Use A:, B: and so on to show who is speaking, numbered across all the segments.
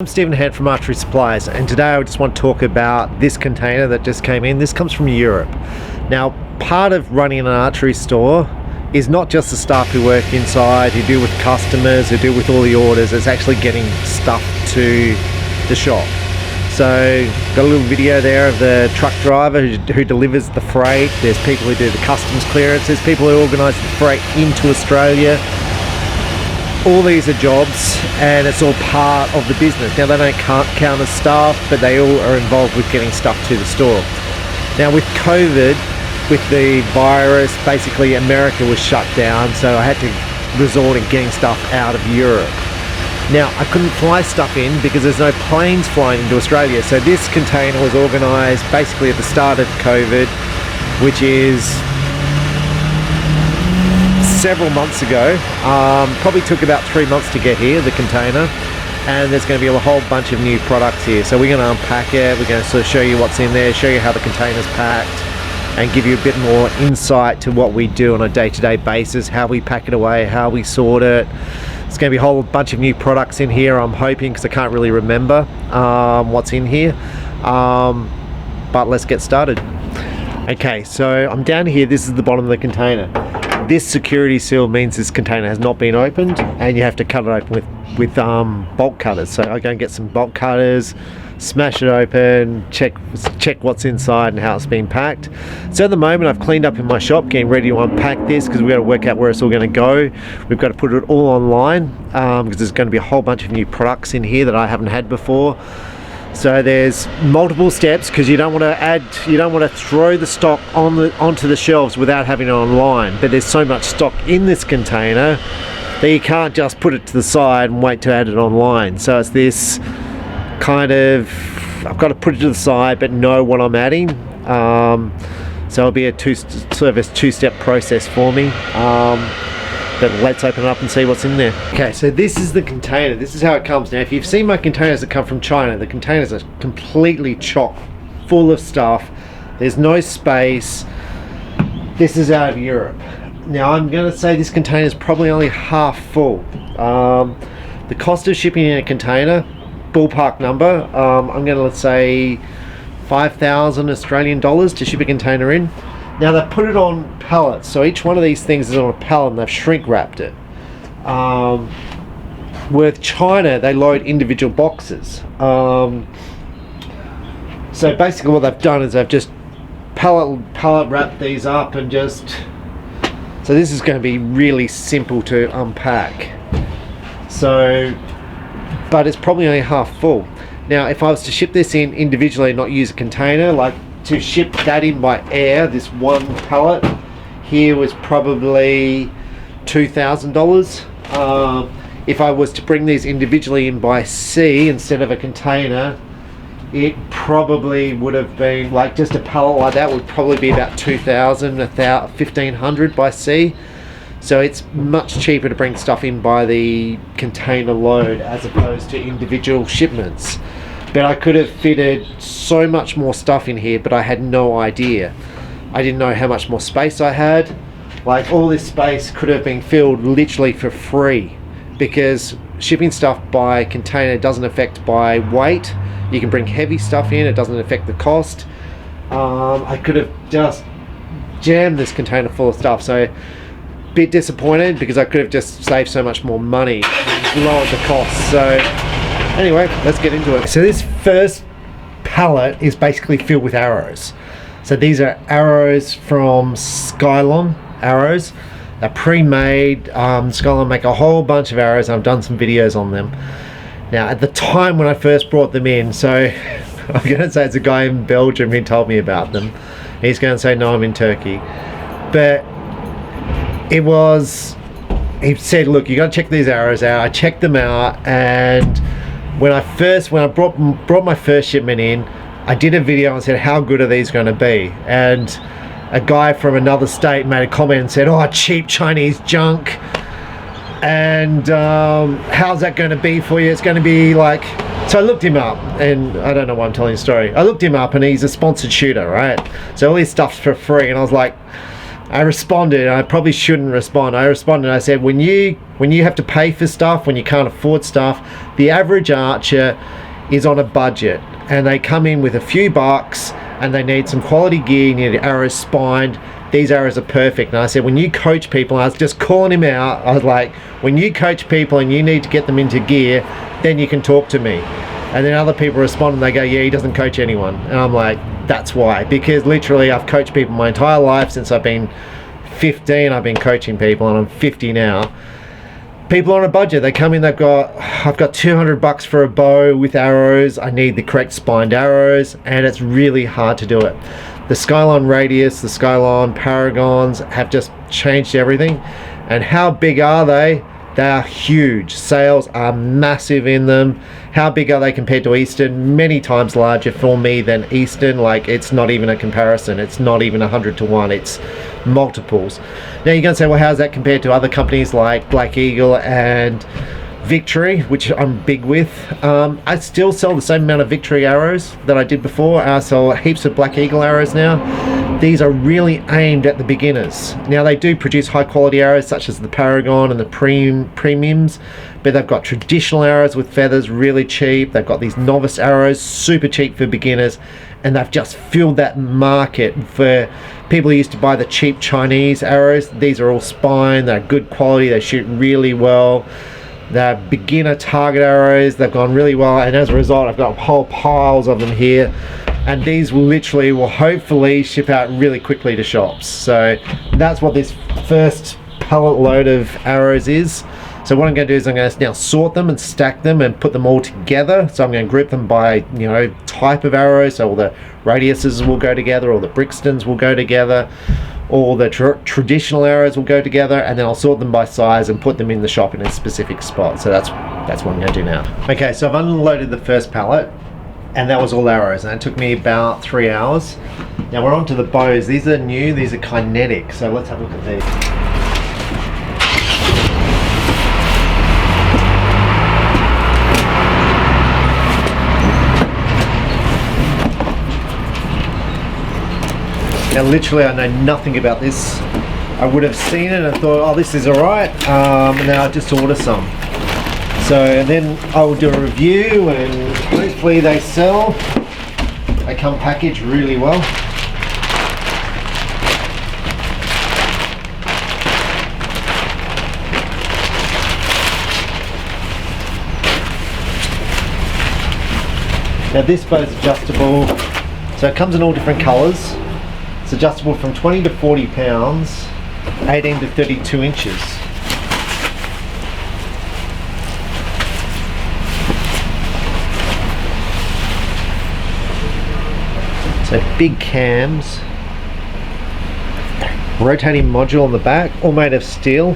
A: I'm Stephen Head from Archery Supplies, and today I just want to talk about this container that just came in. This comes from Europe. Now, part of running an archery store is not just the staff who work inside, who deal with customers, who deal with all the orders. It's actually getting stuff to the shop. So, got a little video there of the truck driver who delivers the freight. There's people who do the customs clearance. There's people who organise the freight into Australia. All these are jobs, and it's all part of the business. Now, they don't count as staff, but they all are involved with getting stuff to the store. Now, with COVID, with the virus, basically America was shut down, so I had to resort to getting stuff out of Europe. Now, I couldn't fly stuff in because there's no planes flying into Australia, so this container was organised basically at the start of COVID, which is several months ago. Probably took about 3 months to get here, the container, and there's going to be a whole bunch of new products here. So we're going to unpack it, we're going to sort of show you what's in there, show you how the container's packed, and give you a bit more insight to what we do on a day-to-day basis, how we pack it away, how we sort it. There's going to be a whole bunch of new products in here, I'm hoping, because I can't really remember what's in here. But let's get started. Okay, so I'm down here. This is the bottom of the container. This security seal means this container has not been opened, and you have to cut it open with bolt cutters. So I go and get some bolt cutters, smash it open, check what's inside and how it's been packed. So at the moment I've cleaned up in my shop, getting ready to unpack this because we've got to work out where it's all going to go. We've got to put it all online because there's going to be a whole bunch of new products in here that I haven't had before. So there's multiple steps because you don't want to throw the stock onto the shelves without having it online. But there's so much stock in this container that you can't just put it to the side and wait to add it online. So it's this kind of, I've got to put it to the side but know what I'm adding. So it'll be a two-step process for me. But let's open it up and see what's in there. Okay, so this is the container. This is how it comes. Now, if you've seen my containers that come from China, the containers are completely chock full of stuff. There's no space. This is out of Europe. Now, I'm going to say this container is probably only half full. The cost of shipping in a container, ballpark number, I'm going to, let's say, 5,000 Australian dollars to ship a container in. Now they've put it on pallets, so each one of these things is on a pallet and they've shrink wrapped it. With China, they load individual boxes. So basically what they've done is they've just pallet wrapped these up and just... So this is going to be really simple to unpack. So, but it's probably only half full. Now if I was to ship this in individually and not use a container, like to ship that in by air, this one pallet here was probably $2,000. If I was to bring these individually in by sea instead of a container, it probably would have been, like, just a pallet like that would probably be about $2,000, $1,500 by sea. So it's much cheaper to bring stuff in by the container load as opposed to individual shipments. But I could have fitted so much more stuff in here, but I had no idea. I didn't know how much more space I had. Like, all this space could have been filled literally for free, because shipping stuff by container doesn't affect by weight. You can bring heavy stuff in, it doesn't affect the cost. I could have just jammed this container full of stuff, so a bit disappointed because I could have just saved so much more money, lowered the cost. So anyway, let's get into it. So this first pallet is basically filled with arrows. So these are arrows from Skylon arrows. They're pre-made. Skylon make a whole bunch of arrows. I've done some videos on them. Now, at the time when I first brought them in, so I'm going to say it's a guy in Belgium who told me about them. He's going to say, no, I'm in Turkey. But it was, he said, look, you got to check these arrows out. I checked them out, and when I brought my first shipment in, I did a video and said, how good are these going to be? And a guy from another state made a comment and said, oh, cheap Chinese junk. And how's that going to be for you? It's going to be like... So I looked him up, and I don't know why I'm telling the story. I looked him up, and he's a sponsored shooter, right? So all his stuff's for free, and I was like, I responded. I probably shouldn't respond. I responded. I said, when you have to pay for stuff, when you can't afford stuff, the average archer is on a budget, and they come in with a few bucks, and they need some quality gear. You need arrows spined. These arrows are perfect. And I said, when you coach people, I was just calling him out. I was like, when you coach people and you need to get them into gear, then you can talk to me. And then other people respond and they go, yeah, he doesn't coach anyone. And I'm like, that's why. Because literally I've coached people my entire life. Since I've been 15, I've been coaching people, and I'm 50 now. People on a budget, they come in, I've got $200 for a bow with arrows. I need the correct spined arrows, and it's really hard to do it. The Skylon Radius, the Skylon Paragons have just changed everything. And how big are they? They are huge. Sales are massive in them. How big are they compared to Eastern? Many times larger for me than Eastern. Like, it's not even a comparison. It's not even 100 to 1. It's multiples. Now you're going to say, well, how's that compared to other companies like Black Eagle and Victory, which I'm big with? I still sell the same amount of Victory arrows that I did before. I sell heaps of Black Eagle arrows now. These are really aimed at the beginners. Now they do produce high quality arrows such as the Paragon and the premiums, but they've got traditional arrows with feathers, really cheap. They've got these novice arrows, super cheap for beginners, and they've just filled that market for people who used to buy the cheap Chinese arrows. These are all spined, they're good quality, they shoot really well. They're beginner target arrows. They've gone really well, and as a result I've got whole piles of them here, and these will hopefully ship out really quickly to shops. So that's what this first pallet load of arrows is. So what I'm going to do is I'm going to now sort them and stack them and put them all together. So I'm going to group them by, type of arrow. So all the radiuses will go together, all the Brixtons will go together, all the traditional arrows will go together, and then I'll sort them by size and put them in the shop in a specific spot. So that's what I'm going to do now. Okay, so I've unloaded the first pallet, and that was all arrows, and it took me about 3 hours. Now we're on to the bows. These are new, these are Kinetic, so let's have a look at these. Now literally I know nothing about this. I would have seen it and thought, oh, this is alright, and now I just order some. So then I will do a review, and hopefully they sell. They come packaged really well. Now this bow is adjustable, so it comes in all different colours. It's adjustable from 20 to 40 pounds, 18 to 32 inches. So big cams, rotating module on the back, all made of steel,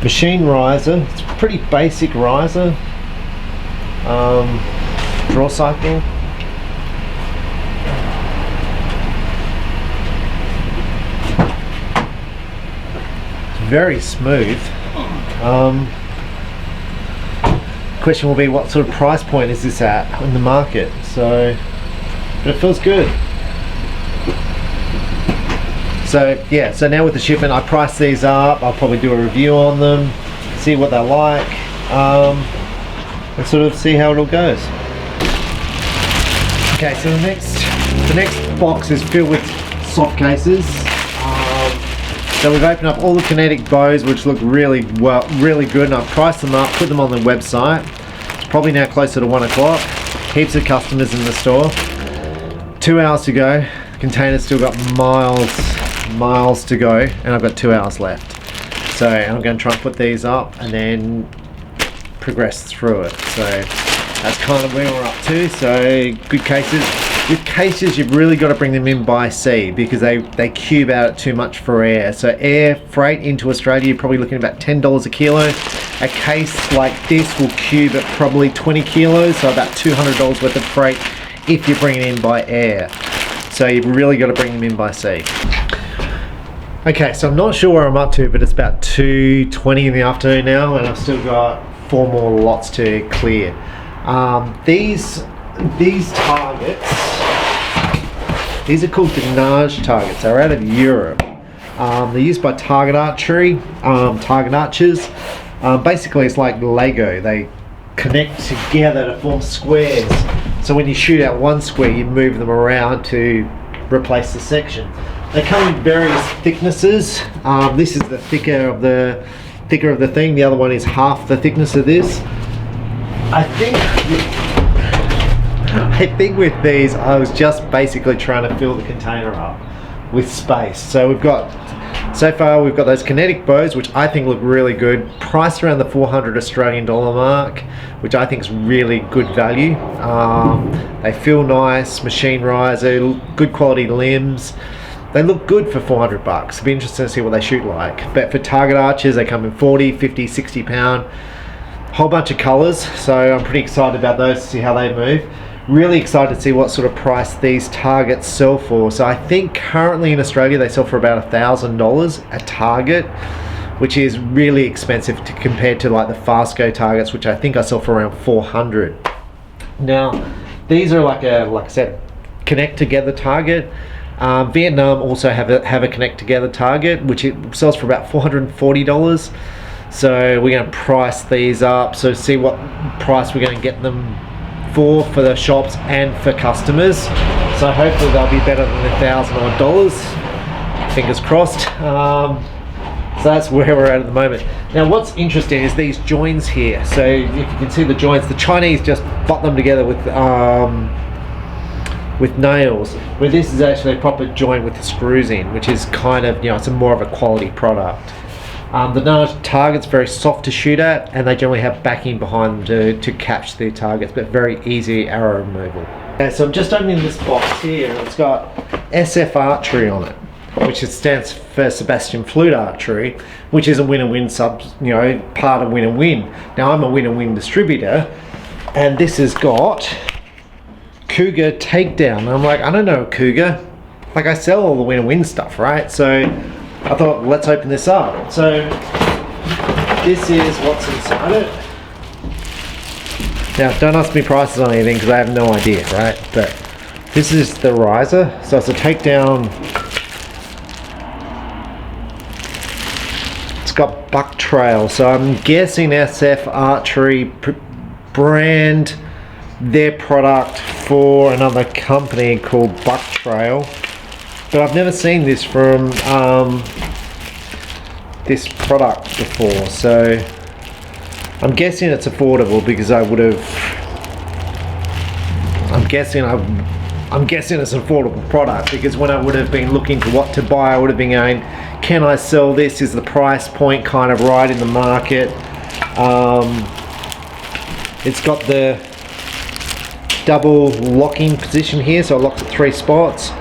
A: machine riser, it's a pretty basic riser, draw cycle. Very smooth. Question will be, what sort of price point is this at in the market? So, but it feels good. So yeah, so now with the shipment, I price these up. I'll probably do a review on them, see what they're like, and sort of see how it all goes. Okay, so the next box is filled with soft cases. So we've opened up all the Kinetic Bows, which look really good, and I've priced them up, put them on the website. It's probably now closer to 1 o'clock. Heaps of customers in the store. 2 hours to go. The container's still got miles to go, and I've got 2 hours left. So I'm going to try and put these up and then progress through it. So that's kind of where we're up to. So good cases. With cases, you've really got to bring them in by sea, because they cube out too much for air. So air freight into Australia, you're probably looking at about $10 a kilo. A case like this will cube at probably 20 kilos, so about $200 worth of freight if you bring it in by air. So you've really got to bring them in by sea. Okay, so I'm not sure where I'm up to, but it's about 2:20 in the afternoon now, and I've still got 4 more lots to clear. These targets, these are called Denage targets. They're out of Europe. They're used by target archery, target archers. Basically it's like Lego. They connect together to form squares. So when you shoot out one square, you move them around to replace the section. They come in various thicknesses. This is the thicker of the thing. The other one is half the thickness of this. I think with these, I was just basically trying to fill the container up with space. So so far we've got those Kinetic Bows, which I think look really good, priced around the 400 Australian dollar mark, which I think is really good value. They feel nice, machine riser, good quality limbs. They look good for 400 bucks. It'd be interesting to see what they shoot like. But for target archers, they come in 40, 50, 60 pound, whole bunch of colors. So I'm pretty excited about those to see how they move. Really excited to see what sort of price these targets sell for. So I think currently in Australia they sell for about $1,000 a target, which is really expensive compared to like the Fastgo targets, which I think I sell for around 400. Now these are like I said, connect together target. Vietnam also have a connect together target, which it sells for about $440. So we're going to price these up, so see what price we're going to get them for the shops and for customers. So hopefully they'll be better than $1,000 odd. Fingers crossed. So that's where we're at the moment. Now what's interesting is these joins here. So if you can see the joints, the Chinese just butt them together with nails, where this is actually a proper joint with the screws in, which is kind of, it's a more of a quality product. The target's very soft to shoot at, and they generally have backing behind them to catch their targets, but very easy arrow removal. Okay, so I'm just opening this box here, and it's got SF Archery on it, which stands for Sebastian Flute Archery, which is a Win and Win part of Win and Win. Now I'm a Win and Win distributor, and this has got Cougar Takedown. And I'm like, I don't know Cougar. Like, I sell all the Win and Win stuff, right? So I thought, let's open this up. So this is what's inside it. Now don't ask me prices on anything because I have no idea, right? But this is the riser. So it's a takedown. It's got buck trail. So I'm guessing SF Archery brand their product for another company called Buck Trail. But I've never seen this from this product before, so I'm guessing it's affordable because I'm guessing it's an affordable product, because when I would have been looking to what to buy, I would have been going, can I sell this? Is the price point kind of right in the market? It's got the double locking position here, so it locks at 3 spots.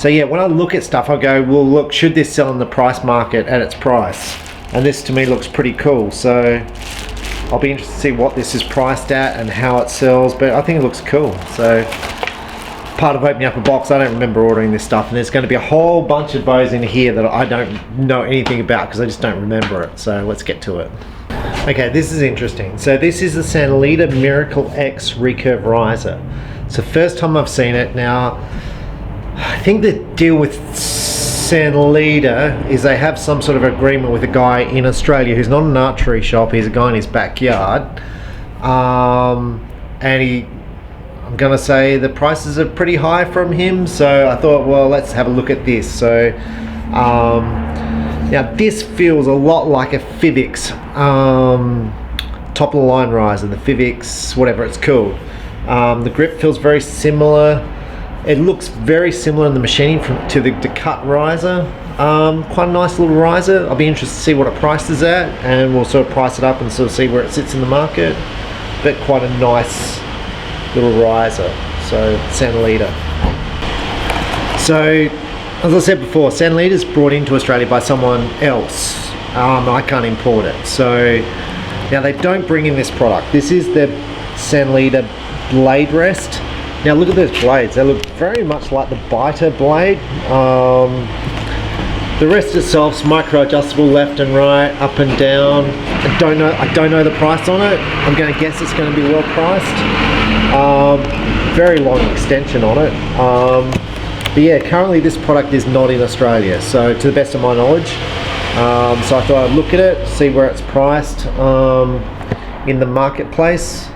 A: So yeah, when I look at stuff, I go, well, look, should this sell in the price market at its price? And this to me looks pretty cool. So I'll be interested to see what this is priced at and how it sells, but I think it looks cool. So part of opening up a box, I don't remember ordering this stuff, and there's going to be a whole bunch of bows in here that I don't know anything about because I just don't remember it. So let's get to it. Okay, this is interesting. So this is the Cenolita Miracle X recurve riser. It's the first time I've seen it. Now, I think the deal with Cenolita is they have some sort of agreement with a guy in Australia who's not an archery shop. He's a guy in his backyard, and I'm gonna say the prices are pretty high from him. So I thought, well, let's have a look at this. So now this feels a lot like a Fivix top of the line riser, the Fivix, whatever it's called. The grip feels very similar. It looks very similar in the machining to the cut riser. Quite a nice little riser. I'll be interested to see what it prices at, and we'll sort of price it up and sort of see where it sits in the market. But quite a nice little riser. So Cenolita. So as I said before, Cenolita's brought into Australia by someone else. I can't import it. So now they don't bring in this product. This is the Cenolita blade rest. Now look at those blades. They look very much like the biter blade. The rest itself's micro adjustable left and right, up and down. I don't know the price on it. I'm going to guess it's going to be well priced. Very long extension on it. But yeah, currently this product is not in Australia, so to the best of my knowledge. So I thought I'd look at it, see where it's priced in the marketplace.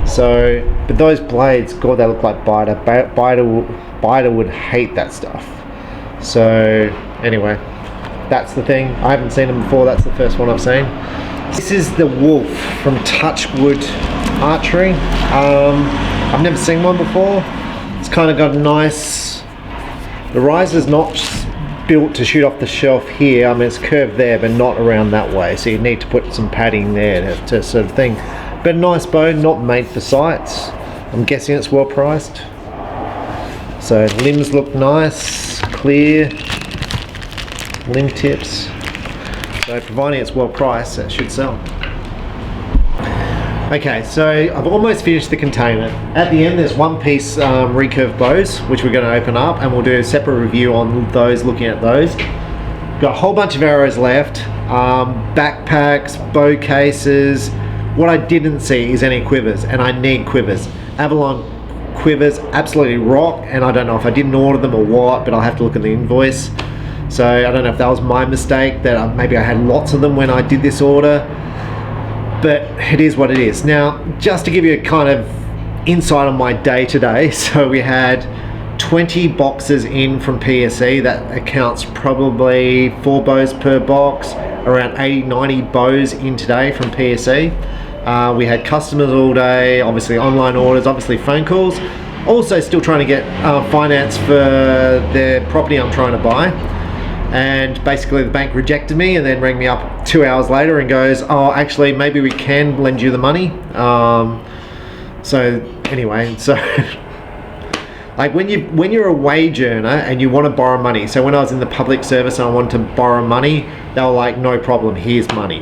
A: So, but those blades, God, they look like Biter. Biter would hate that stuff. So anyway, that's the thing. I haven't seen them before. That's the first one I've seen. This is the Wolf from Touchwood Archery. I've never seen one before. It's kind of got a nice, the riser's not built to shoot off the shelf here. I mean, it's curved there, but not around that way. So you need to put some padding there to sort of thing. But a nice bow, not made for sights. I'm guessing it's well priced. So limbs look nice, clear, limb tips. So providing it's well priced, it should sell. Okay, so I've almost finished the container. At the end, there's one piece recurve bows, which we're going to open up, and we'll do a separate review on those, looking at those. Got a whole bunch of arrows left, backpacks, bow cases. What I didn't see is any quivers, and I need quivers. Avalon quivers absolutely rock, and I don't know if I didn't order them or what, but I'll have to look at the invoice. So I don't know if that was my mistake, that maybe I had lots of them when I did this order, but it is what it is. Now, just to give you a kind of insight on my day today, so we had 20 boxes in from PSE. That accounts probably 4 bows per box, around 80-90 bows in today from PSE. We had customers all day, obviously online orders, obviously phone calls. Also still trying to get finance for the property I'm trying to buy. And basically the bank rejected me and then rang me up 2 hours later and goes, oh, actually maybe we can lend you the money. So anyway, so like when you're a wage earner and you want to borrow money, so when I was in the public service and I wanted to borrow money, they were like, no problem, here's money.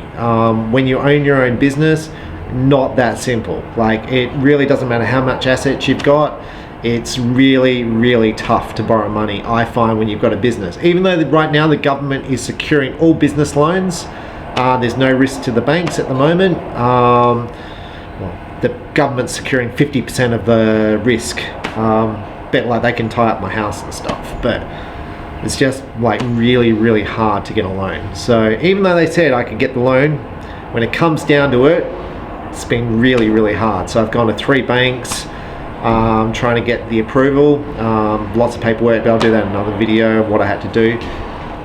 A: When you own your own business, not that simple. Like, it really doesn't matter how much assets you've got. It's really, really tough to borrow money, I find, when you've got a business. Even though right now the government is securing all business loans, there's no risk to the banks at the moment. Well, the government's securing 50% of the risk. Bet like they can tie up my house and stuff, but it's just like really, really hard to get a loan. So even though they said I could get the loan, when it comes down to it, it's been really, really hard. So I've gone to 3 banks, trying to get the approval. Lots of paperwork, but I'll do that in another video of what I had to do.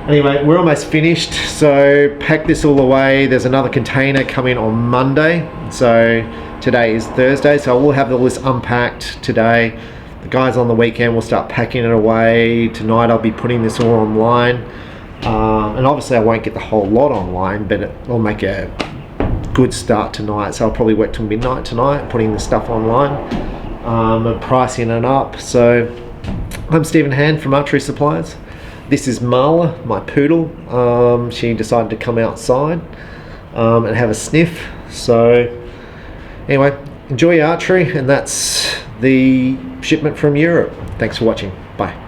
A: Anyway, we're almost finished, so pack this all away. There's another container coming on Monday, so today is Thursday, so we'll have all this unpacked today. The guys on the weekend will start packing it away. Tonight I'll be putting this all online, and obviously I won't get the whole lot online, but it'll make a good start tonight. So I'll probably work till midnight tonight putting the stuff online, and pricing it up. So I'm Stephen Hand from Archery Supplies. This is Marla, my poodle. She decided to come outside and have a sniff. So anyway, enjoy your archery, and that's the shipment from Europe. Thanks for watching. Bye.